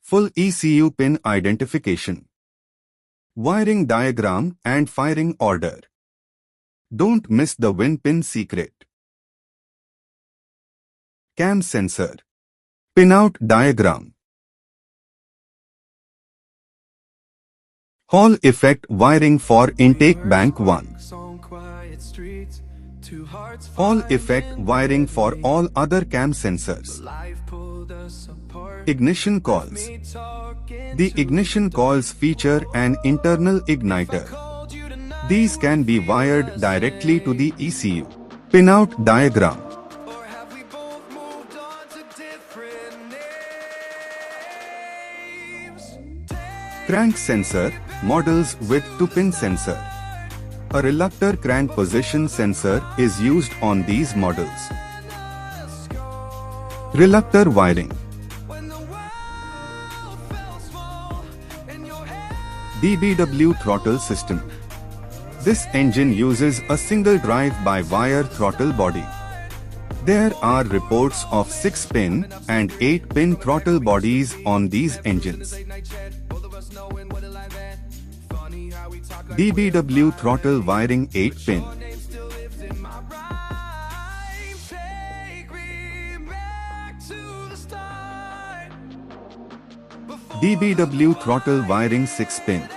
Full ECU pin identification. Wiring diagram and firing order. Don't miss the win pin secret. Cam sensor. Pinout diagram. Hall effect wiring for intake bank 1. Hall effect wiring for all other cam sensors. Ignition coils. The ignition coils feature an internal igniter. These can be wired directly to the ECU. Pinout diagram. Crank sensor, models with 2-pin sensor. A reluctor crank position sensor is used on these models. Reluctor wiring. DBW throttle system. This engine uses a single drive-by-wire throttle body. There are reports of 6-pin and 8-pin throttle bodies on these engines. DBW throttle wiring 8-pin. DBW throttle wiring 6-pin.